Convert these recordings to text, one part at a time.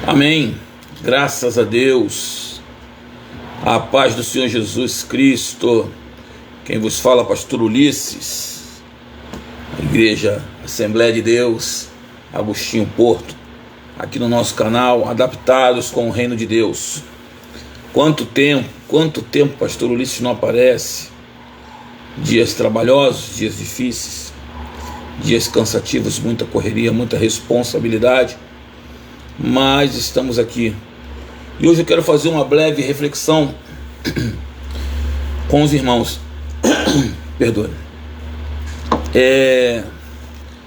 Amém. Graças a Deus. A paz do Senhor Jesus Cristo. Quem vos fala, pastor Ulisses, Igreja Assembleia de Deus, Agostinho Porto, aqui no nosso canal, Adaptados com o Reino de Deus. Quanto tempo, pastor Ulisses não aparece. Dias trabalhosos, dias difíceis, dias cansativos, muita correria, muita responsabilidade, mas estamos aqui. E hoje eu quero fazer uma breve reflexão com os irmãos. Perdoe.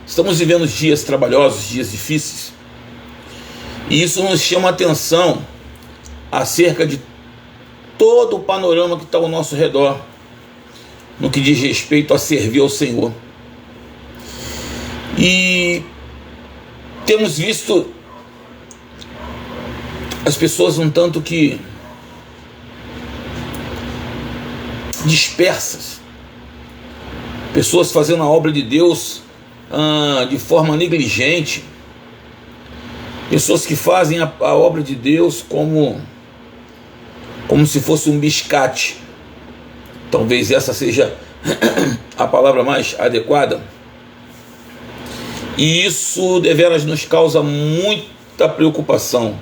Estamos vivendo dias trabalhosos, dias difíceis, e isso nos chama a atenção acerca de todo o panorama que está ao nosso redor, no que diz respeito a servir ao Senhor. E temos visto as pessoas um tanto que dispersas, pessoas fazendo a obra de Deus de forma negligente, pessoas que fazem a obra de Deus como se fosse um biscate. Talvez essa seja a palavra mais adequada. E isso deveras nos causa muita preocupação,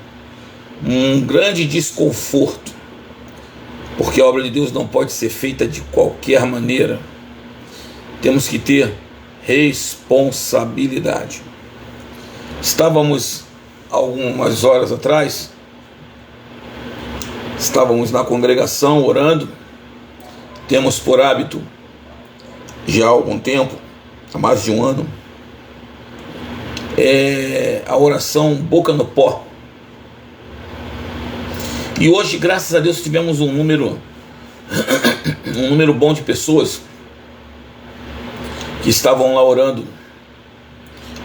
um grande desconforto, porque a obra de Deus não pode ser feita de qualquer maneira. Temos que ter responsabilidade. Estávamos algumas horas atrás, estávamos na congregação orando. Temos por hábito, já há algum tempo, há mais de um ano, a oração boca no pó. E hoje, graças a Deus, tivemos um número bom de pessoas que estavam lá orando,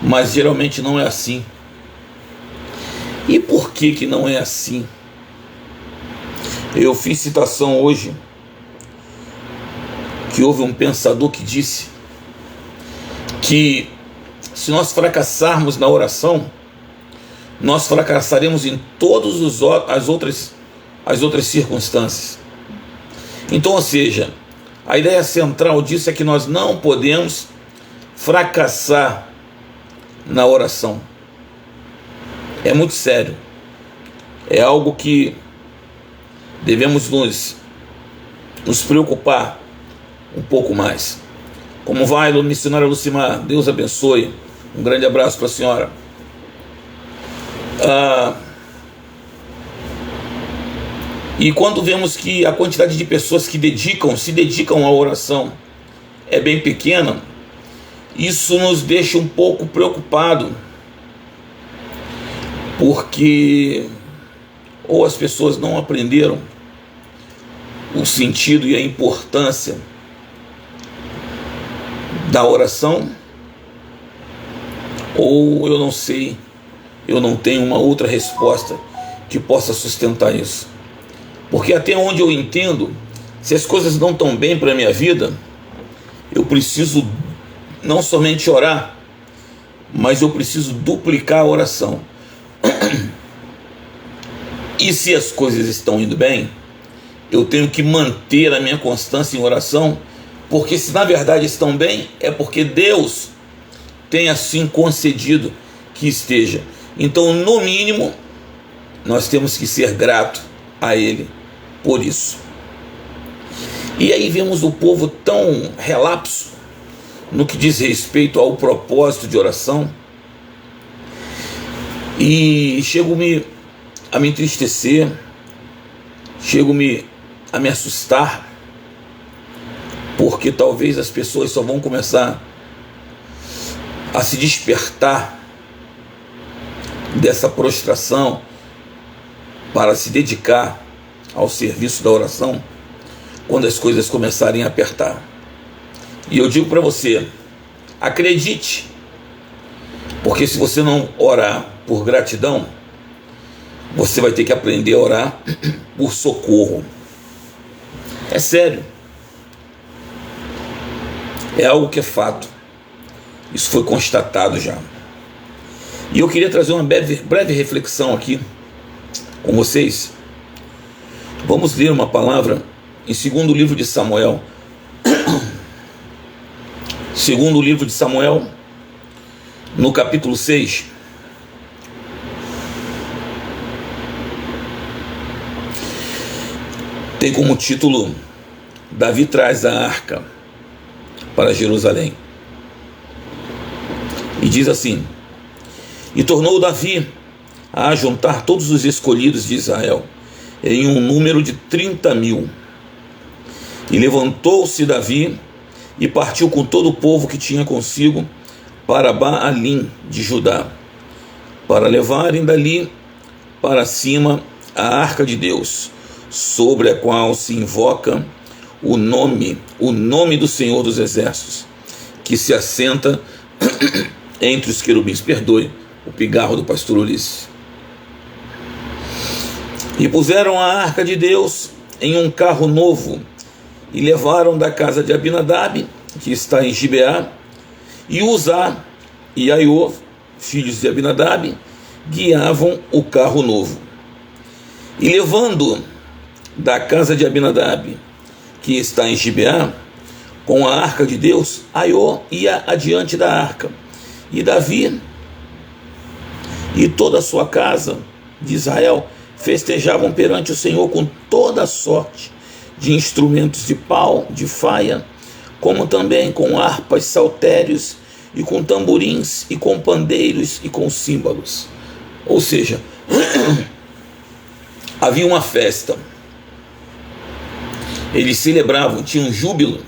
mas geralmente não é assim. E por que não é assim? Eu fiz citação hoje que houve um pensador que disse que se nós fracassarmos na oração, nós fracassaremos em todas as outras circunstâncias. Então, ou seja, a ideia central disso é que nós não podemos fracassar na oração. É muito sério. É algo que devemos nos preocupar um pouco mais. Como vai, missionária Lucimar? Deus abençoe. Um grande abraço para a senhora. E quando vemos que a quantidade de pessoas que se dedicam à oração é bem pequena, isso nos deixa um pouco preocupado, porque ou as pessoas não aprenderam o sentido e a importância da oração, ou eu não sei, eu não tenho uma outra resposta que possa sustentar isso. Porque até onde eu entendo, se as coisas não estão bem para a minha vida, eu preciso não somente orar, mas eu preciso duplicar a oração. E se as coisas estão indo bem, eu tenho que manter a minha constância em oração, porque se na verdade estão bem, é porque Deus tem assim concedido que esteja. Então, no mínimo, nós temos que ser gratos a Ele por isso. E aí vemos o povo tão relapso no que diz respeito ao propósito de oração, e chego-me a me entristecer, chego-me a me assustar, porque talvez as pessoas só vão começar a se despertar dessa prostração para se dedicar ao serviço da oração quando as coisas começarem a apertar. E eu digo para você, acredite, porque se você não orar por gratidão, você vai ter que aprender a orar por socorro. É sério. É algo que é fato. Isso foi constatado já. E eu queria trazer uma breve reflexão aqui com vocês. Vamos ler uma palavra em segundo livro de Samuel. Segundo livro de Samuel, no capítulo 6. Tem como título: Davi traz a arca para Jerusalém. E diz assim: E tornou Davi a juntar todos os escolhidos de Israel, em um número de 30.000. E levantou-se Davi e partiu com todo o povo que tinha consigo para Baalim de Judá, para levarem dali para cima a arca de Deus, sobre a qual se invoca o nome do Senhor dos Exércitos, que se assenta entre os querubins. Perdoe o pigarro do pastor Ulisses. E puseram a arca de Deus em um carro novo, e levaram da casa de Abinadab, que está em Gibeá, e Uzá e Aiô, filhos de Abinadab, guiavam o carro novo. E levando da casa de Abinadab, que está em Gibeá, com a arca de Deus, Aiô ia adiante da arca, e Davi e toda a sua casa de Israel festejavam perante o Senhor com toda a sorte de instrumentos de pau, de faia, como também com harpas, saltérios, e com tamborins, e com pandeiros, e com símbolos. Ou seja, havia uma festa. Eles celebravam, tinham um júbilo,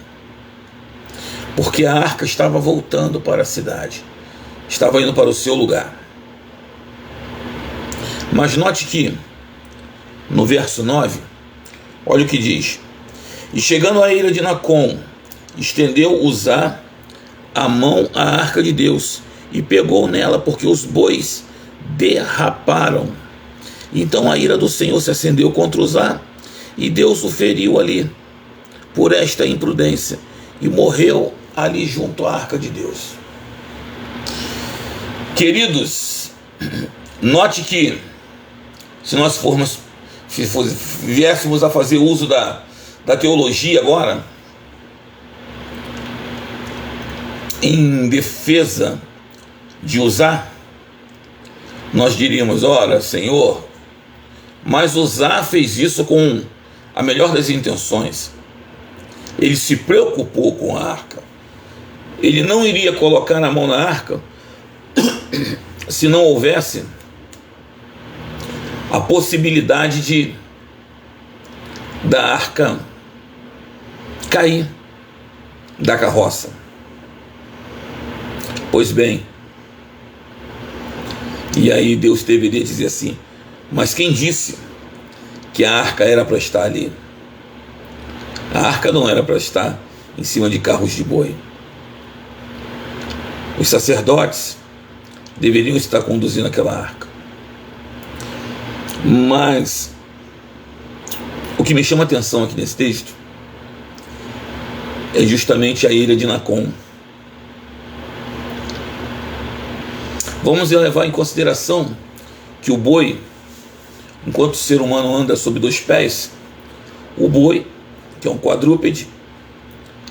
porque a arca estava voltando para a cidade, estava indo para o seu lugar. Mas note que no verso 9, olha o que diz: E chegando à eira de Nacon, estendeu Uzá a mão à arca de Deus, e pegou nela, porque os bois derraparam. Então a ira do Senhor se acendeu contra Uzá, e Deus o feriu ali, por esta imprudência, e morreu ali junto à arca de Deus. Queridos, note que se nós viéssemos a fazer uso da teologia agora, em defesa de Uzá, nós diríamos: ora, Senhor, mas Uzá fez isso com a melhor das intenções. Ele se preocupou com a arca. Ele não iria colocar a mão na arca se não houvesse a possibilidade da arca cair da carroça. Pois bem, e aí Deus deveria dizer assim: mas quem disse que a arca era para estar ali? A arca não era para estar em cima de carros de boi. Os sacerdotes deveriam estar conduzindo aquela arca. Mas o que me chama a atenção aqui nesse texto é justamente a ira de Nacon. Vamos levar em consideração que o boi, enquanto o ser humano anda sobre 2 pés, o boi, que é um quadrúpede,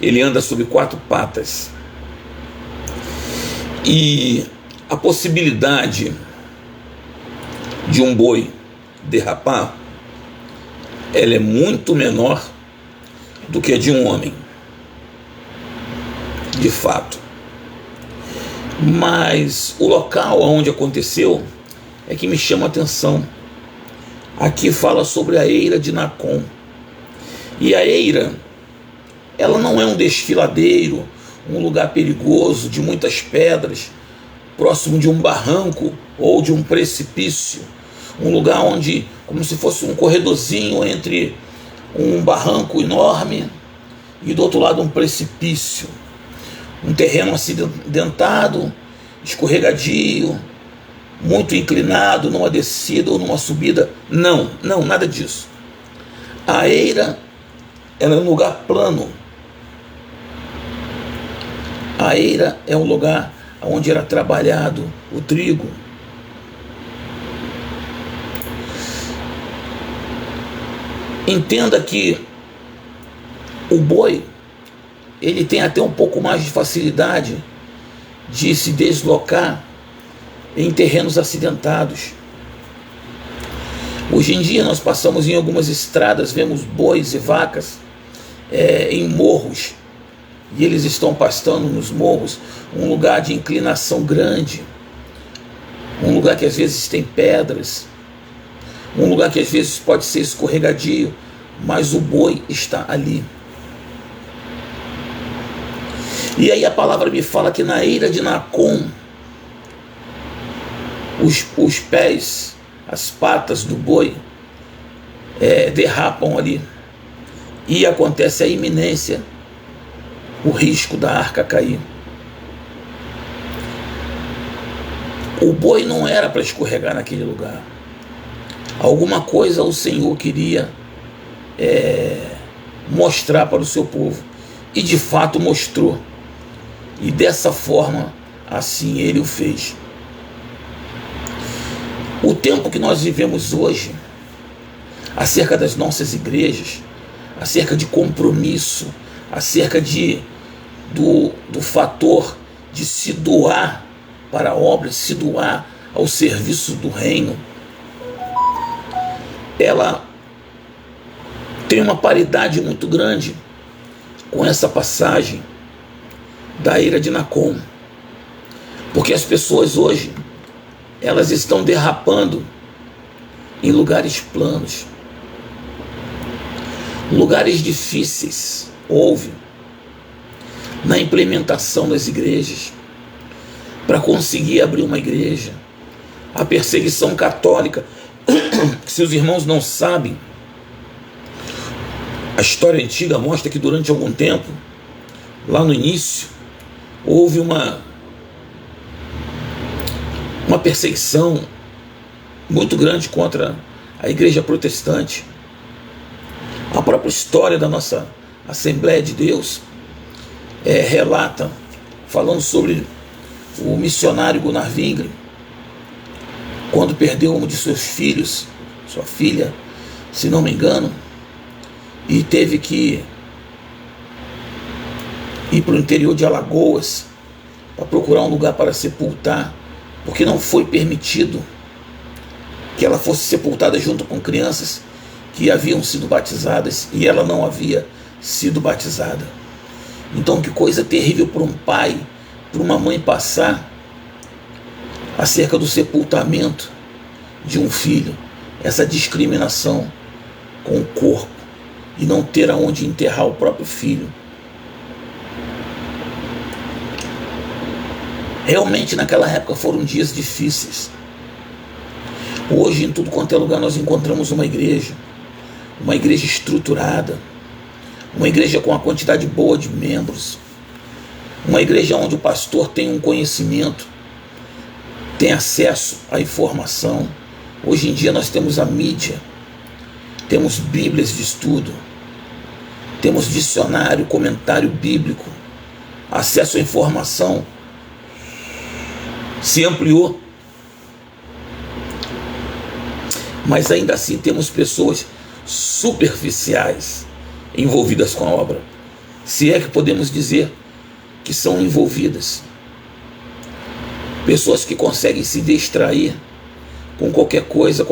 ele anda sobre 4 patas. E a possibilidade de um boi derrapar, ela é muito menor do que a de um homem, de fato. Mas o local onde aconteceu é que me chama a atenção. Aqui fala sobre a eira de Nacon. E a eira, ela não é um desfiladeiro, um lugar perigoso de muitas pedras, próximo de um barranco ou de um precipício. Um lugar onde, como se fosse um corredorzinho entre um barranco enorme e do outro lado um precipício. Um terreno acidentado, escorregadio, muito inclinado, numa descida ou numa subida. Não, nada disso. A eira, ela é um lugar plano. A eira é um lugar onde era trabalhado o trigo. Entenda que o boi, ele tem até um pouco mais de facilidade de se deslocar em terrenos acidentados. Hoje em dia nós passamos em algumas estradas, vemos bois e vacas em morros, e eles estão pastando nos morros, um lugar de inclinação grande, um lugar que às vezes tem pedras, um lugar que às vezes pode ser escorregadio, mas o boi está ali. E aí a palavra me fala que na eira de Nacon, os pés, as patas do boi derrapam ali, e acontece a iminência, o risco da arca cair. O boi não era para escorregar naquele lugar. Alguma coisa o Senhor queria mostrar para o seu povo, e de fato mostrou, e dessa forma assim ele o fez. O tempo que nós vivemos hoje, acerca das nossas igrejas, acerca de compromisso, acerca do fator de se doar para a obra, se doar ao serviço do reino, ela tem uma paridade muito grande com essa passagem da eira de Nacon, porque as pessoas hoje, elas estão derrapando em lugares planos, lugares difíceis. Houve na implementação das igrejas, para conseguir abrir uma igreja, a perseguição católica. Se os irmãos não sabem, a história antiga mostra que durante algum tempo, lá no início, houve uma perseguição muito grande contra a igreja protestante. A própria história da nossa Assembleia de Deus relata, falando sobre o missionário Gunnar Wingre, quando perdeu um de seus filhos, sua filha, se não me engano, e teve que ir para o interior de Alagoas para procurar um lugar para sepultar, porque não foi permitido que ela fosse sepultada junto com crianças que haviam sido batizadas, e ela não havia sido batizada. Então, que coisa terrível para um pai, para uma mãe passar acerca do sepultamento de um filho, essa discriminação com o corpo, e não ter aonde enterrar o próprio filho. Realmente naquela época foram dias difíceis. Hoje em tudo quanto é lugar nós encontramos uma igreja estruturada, uma igreja com uma quantidade boa de membros, uma igreja onde o pastor tem um conhecimento, tem acesso à informação. Hoje em dia nós temos a mídia, temos bíblias de estudo, temos dicionário, comentário bíblico, acesso à informação se ampliou. Mas ainda assim temos pessoas superficiais envolvidas com a obra, se é que podemos dizer que são envolvidas. Pessoas que conseguem se distrair com qualquer coisa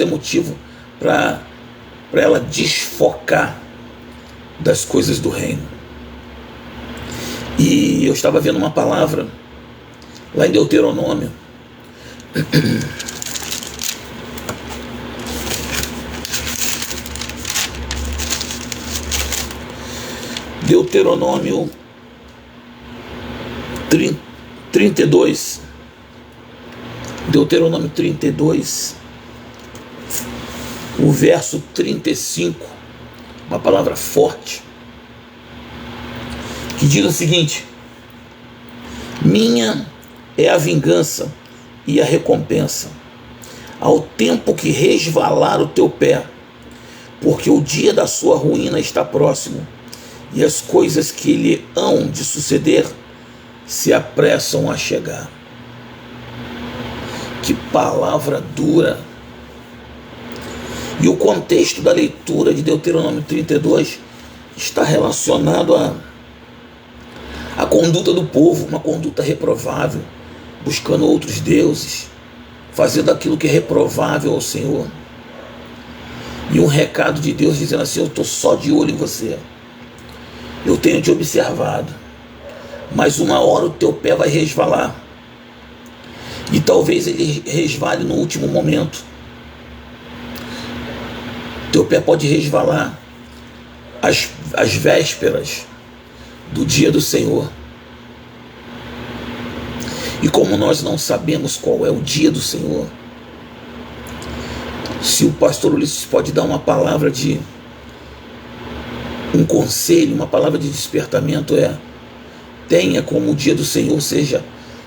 é motivo para ela desfocar das coisas do reino. E eu estava vendo uma palavra lá em Deuteronômio, Deuteronômio 32, Deuteronômio 32, o verso 35, uma palavra forte, que diz o seguinte: minha é a vingança e a recompensa, ao tempo que resvalar o teu pé, porque o dia da sua ruína está próximo, e as coisas que lhe hão de suceder se apressam a chegar. Que palavra dura, E o contexto da leitura de Deuteronômio 32 está relacionado à conduta do povo, uma conduta reprovável, buscando outros deuses, fazendo aquilo que é reprovável ao Senhor. E um recado de Deus dizendo assim: eu estou só de olho em você, eu tenho te observado, mas uma hora o teu pé vai resvalar, e talvez ele resvale no último momento. Teu pé pode resvalar às vésperas do dia do Senhor. E como nós não sabemos qual é o dia do Senhor, se o pastor Ulisses pode dar uma palavra de um conselho, uma palavra de despertamento, tenha como o dia do Senhor seja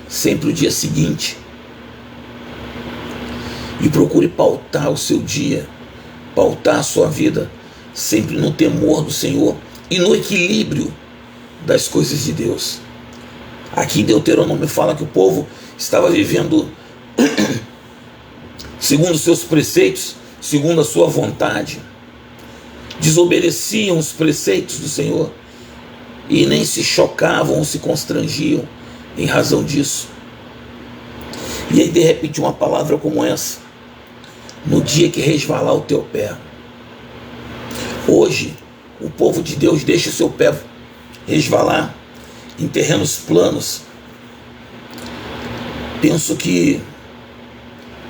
sempre o dia seguinte, e procure pautar o seu dia, pautar a sua vida sempre no temor do Senhor e no equilíbrio das coisas de Deus. Aqui em Deuteronômio fala que o povo estava vivendo segundo os seus preceitos, segundo a sua vontade, desobedeciam os preceitos do Senhor e nem se chocavam ou se constrangiam em razão disso. E aí de repente uma palavra como essa: no dia que resvalar o teu pé. Hoje o povo de Deus deixa o seu pé resvalar em terrenos planos. Penso que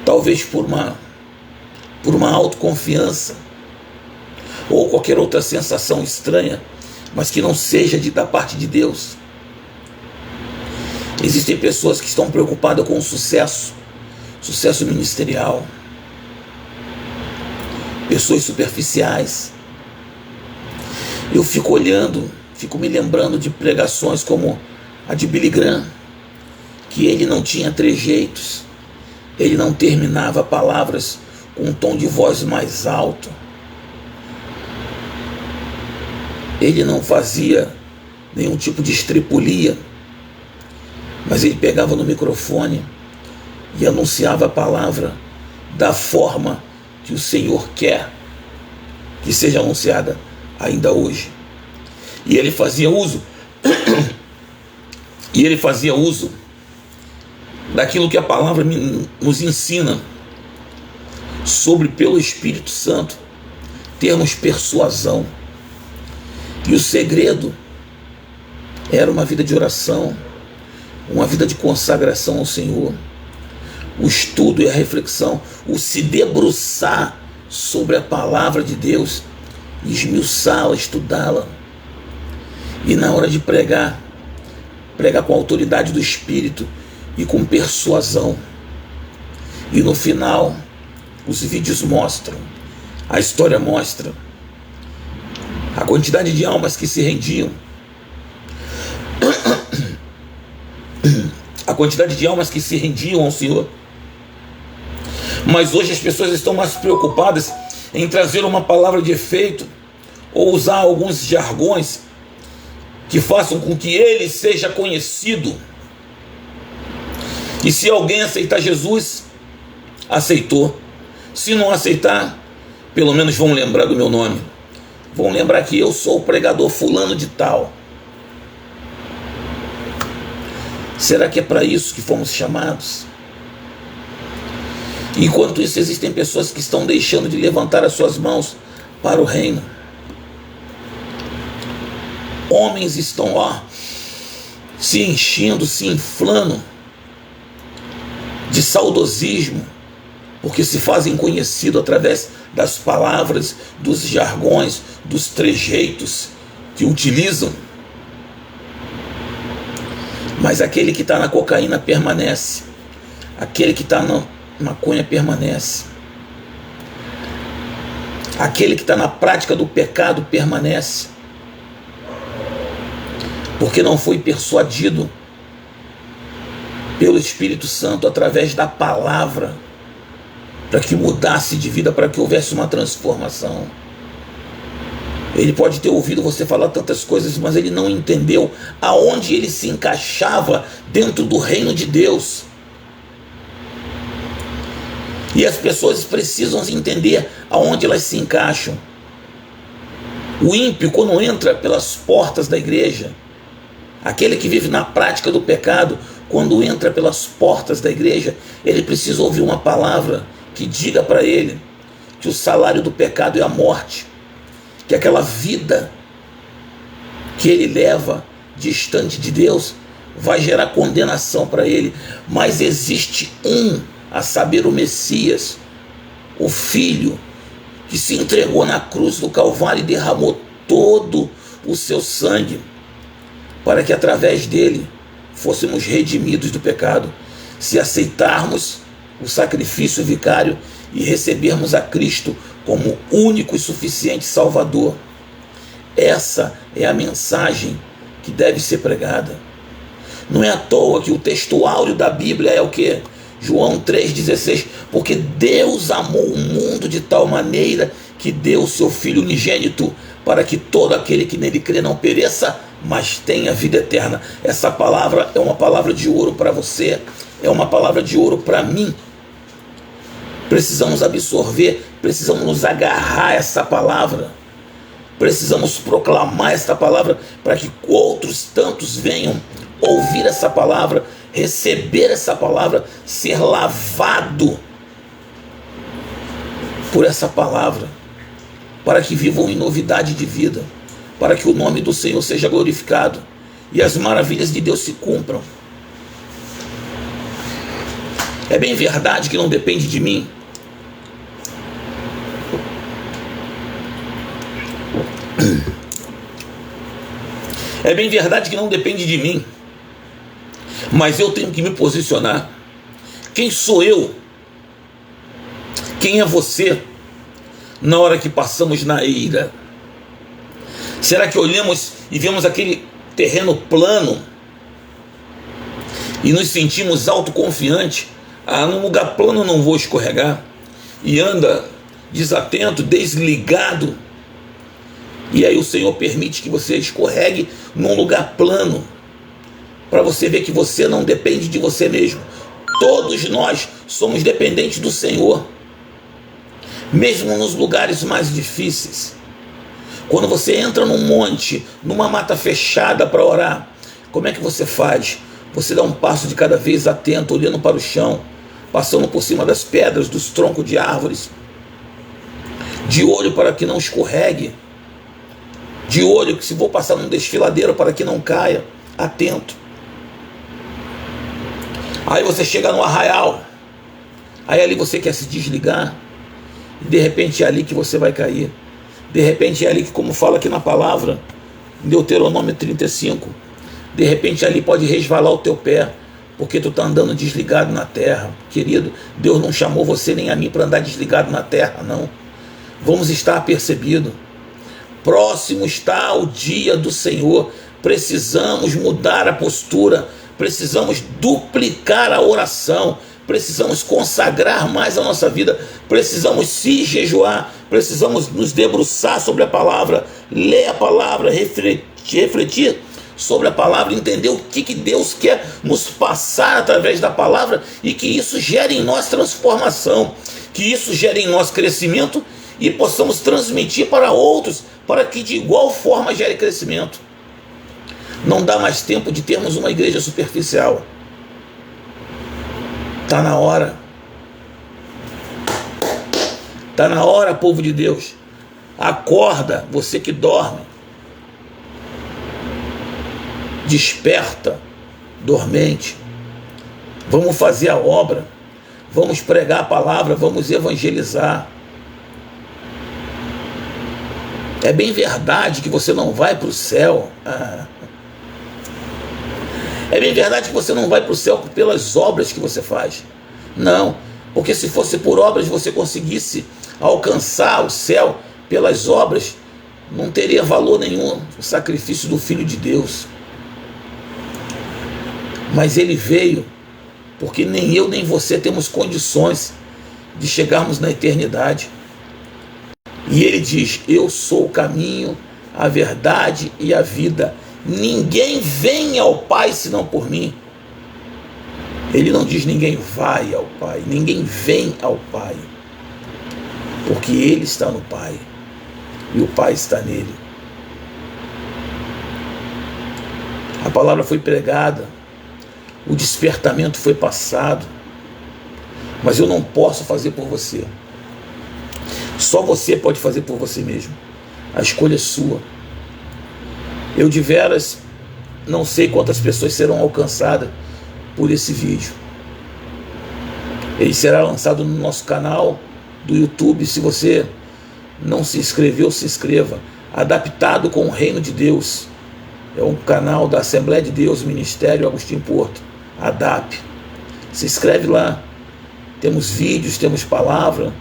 talvez por uma autoconfiança ou qualquer outra sensação estranha, mas que não seja da parte de Deus. Existem pessoas que estão preocupadas com o sucesso ministerial, pessoas superficiais. Eu fico olhando, fico me lembrando de pregações como a de Billy Graham, que ele não tinha trejeitos, ele não terminava palavras com um tom de voz mais alto, ele não fazia nenhum tipo de estripulia, mas ele pegava no microfone e anunciava a palavra da forma que o Senhor quer que seja anunciada ainda hoje. E ele fazia uso daquilo que a palavra nos ensina sobre, pelo Espírito Santo, termos persuasão. E o segredo era uma vida de oração, uma vida de consagração ao Senhor, o estudo e a reflexão, o se debruçar sobre a palavra de Deus, esmiuçá-la, estudá-la, e na hora de pregar com a autoridade do Espírito e com persuasão. E no final, os vídeos mostram, a história mostra a quantidade de almas que se rendiam, a quantidade de almas que se rendiam ao Senhor. Mas hoje as pessoas estão mais preocupadas em trazer uma palavra de efeito ou usar alguns jargões que façam com que ele seja conhecido. E se alguém aceitar Jesus, aceitou. Se não aceitar, pelo menos vão lembrar do meu nome. Vão lembrar que eu sou o pregador fulano de tal. Será que é para isso que fomos chamados? Enquanto isso, existem pessoas que estão deixando de levantar as suas mãos para o reino. Homens estão lá se enchendo, se inflando de saudosismo, porque se fazem conhecido através das palavras, dos jargões, dos trejeitos que utilizam. Mas aquele que está na cocaína permanece, aquele que está na maconha permanece, aquele que está na prática do pecado permanece, porque não foi persuadido pelo Espírito Santo através da palavra, para que mudasse de vida, para que houvesse uma transformação. Ele pode ter ouvido você falar tantas coisas, mas ele não entendeu aonde ele se encaixava dentro do reino de Deus. E as pessoas precisam entender aonde elas se encaixam. O ímpio, quando entra pelas portas da igreja, aquele que vive na prática do pecado, quando entra pelas portas da igreja, ele precisa ouvir uma palavra que diga para ele que o salário do pecado é a morte, que aquela vida que ele leva distante de Deus vai gerar condenação para ele. Mas existe a saber, o Messias, o Filho, que se entregou na cruz do Calvário e derramou todo o seu sangue para que através dele fôssemos redimidos do pecado. Se aceitarmos o sacrifício vicário e recebermos a Cristo como único e suficiente Salvador, essa é a mensagem que deve ser pregada. Não é à toa que o texto áureo da Bíblia é o que? João 3,16, porque Deus amou o mundo de tal maneira que deu o seu Filho unigênito, para que todo aquele que nele crê não pereça, mas tenha vida eterna. Essa palavra é uma palavra de ouro para você, é uma palavra de ouro para mim. Precisamos absorver, precisamos nos agarrar a essa palavra, precisamos proclamar essa palavra para que outros tantos venham ouvir essa palavra, receber essa palavra, ser lavado por essa palavra, para que vivam em novidade de vida, para que o nome do Senhor seja glorificado e as maravilhas de Deus se cumpram. É bem verdade que não depende de mim. É bem verdade que não depende de mim, mas eu tenho que me posicionar. Quem sou eu? Quem é você na hora que passamos na eira? Será que olhamos e vemos aquele terreno plano e nos sentimos autoconfiantes? Num lugar plano não vou escorregar, e anda desatento, desligado, e aí o Senhor permite que você escorregue num lugar plano, para você ver que você não depende de você mesmo. Todos nós somos dependentes do Senhor, mesmo nos lugares mais difíceis. Quando você entra num monte, numa mata fechada para orar, como é que você faz? Você dá um passo de cada vez, atento, olhando para o chão, passando por cima das pedras, dos troncos de árvores, de olho para que não escorregue, de olho que se vou passar num desfiladeiro para que não caia, atento. Aí você chega no arraial, aí ali você quer se desligar, e de repente é ali que você vai cair. De repente é ali que, como fala aqui na palavra, em Deuteronômio 35, de repente ali pode resvalar o teu pé, porque tu está andando desligado na terra. Querido, Deus não chamou você nem a mim para andar desligado na terra, não. Vamos estar apercebidos. Próximo está o dia do Senhor. Precisamos mudar a postura, precisamos duplicar a oração, precisamos consagrar mais a nossa vida, precisamos se jejuar, precisamos nos debruçar sobre a palavra, ler a palavra, refletir sobre a palavra, entender o que Deus quer nos passar através da palavra, e que isso gere em nós transformação, que isso gere em nós crescimento e possamos transmitir para outros, para que de igual forma gere crescimento. Não dá mais tempo de termos uma igreja superficial. Está na hora. Está na hora, povo de Deus. Acorda, você que dorme. Desperta, dormente. Vamos fazer a obra. Vamos pregar a palavra, vamos evangelizar. É bem verdade que você não vai para o céu. É bem verdade que você não vai para o céu pelas obras que você faz. Não, porque se fosse por obras você conseguisse alcançar o céu pelas obras, não teria valor nenhum o sacrifício do Filho de Deus. Mas ele veio porque nem eu nem você temos condições de chegarmos na eternidade. E ele diz: eu sou o caminho, a verdade e a vida. Ninguém vem ao Pai senão por mim. Ele não diz ninguém vai ao Pai, ninguém vem ao Pai, porque Ele está no Pai e o Pai está nele. A palavra foi pregada, o despertamento foi passado, mas eu não posso fazer por você. Só você pode fazer por você mesmo. A escolha é sua. Eu de veras não sei quantas pessoas serão alcançadas por esse vídeo. Ele será lançado no nosso canal do YouTube. Se você não se inscreveu, se inscreva. Adaptado com o Reino de Deus. É um canal da Assembleia de Deus, Ministério Agostinho Porto. ADAP. Se inscreve lá. Temos vídeos, temos palavra.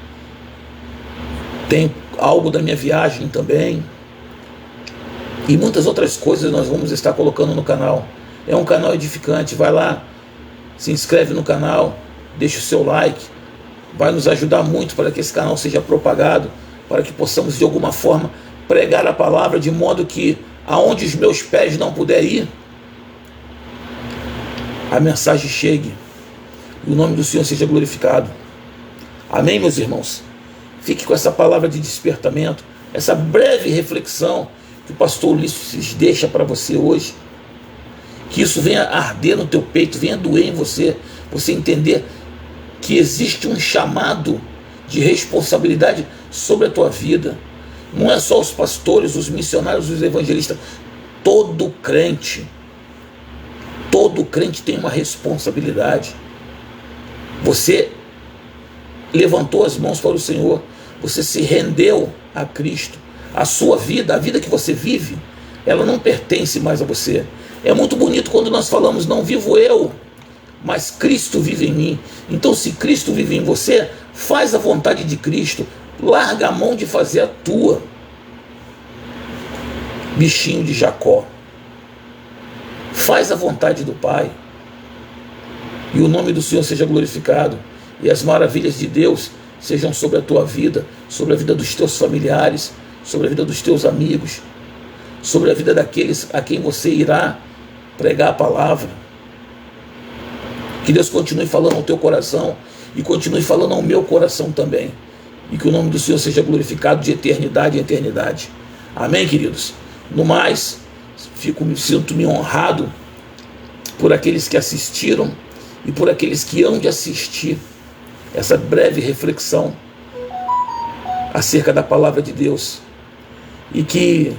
Tem algo da minha viagem também. E muitas outras coisas nós vamos estar colocando no canal. É um canal edificante. Vai lá, se inscreve no canal, deixa o seu like. Vai nos ajudar muito para que esse canal seja propagado, para que possamos de alguma forma pregar a palavra de modo que aonde os meus pés não puderem ir, a mensagem chegue e o nome do Senhor seja glorificado. Amém, meus irmãos? Fique com essa palavra de despertamento, essa breve reflexão que o pastor Ulisses deixa para você hoje. Que isso venha arder no teu peito, venha doer em você, você entender que existe um chamado de responsabilidade sobre a tua vida. Não é só os pastores, os missionários, os evangelistas. Todo crente tem uma responsabilidade. Você levantou as mãos para o Senhor, você se rendeu a Cristo. A sua vida, a vida que você vive, ela não pertence mais a você. É muito bonito quando nós falamos, não vivo eu, mas Cristo vive em mim. Então, se Cristo vive em você, faz a vontade de Cristo, larga a mão de fazer a tua. Bichinho de Jacó, faz a vontade do Pai, e o nome do Senhor seja glorificado, e as maravilhas de Deus sejam sobre a tua vida, sobre a vida dos teus familiares, sobre a vida dos teus amigos, sobre a vida daqueles a quem você irá pregar a palavra. Que Deus continue falando ao teu coração e continue falando ao meu coração também, e que o nome do Senhor seja glorificado de eternidade em eternidade. Amém, queridos? No mais, sinto-me honrado por aqueles que assistiram e por aqueles que hão de assistir essa breve reflexão acerca da palavra de Deus, e que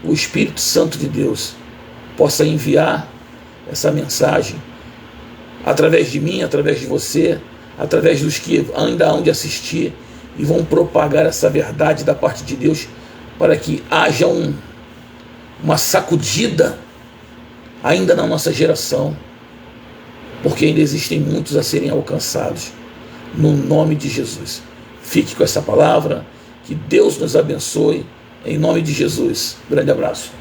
o Espírito Santo de Deus possa enviar essa mensagem através de mim, através de você, através dos que ainda hão de assistir e vão propagar essa verdade da parte de Deus, para que haja uma sacudida ainda na nossa geração, porque ainda existem muitos a serem alcançados, no nome de Jesus. Fique com essa palavra, que Deus nos abençoe, em nome de Jesus. Grande abraço.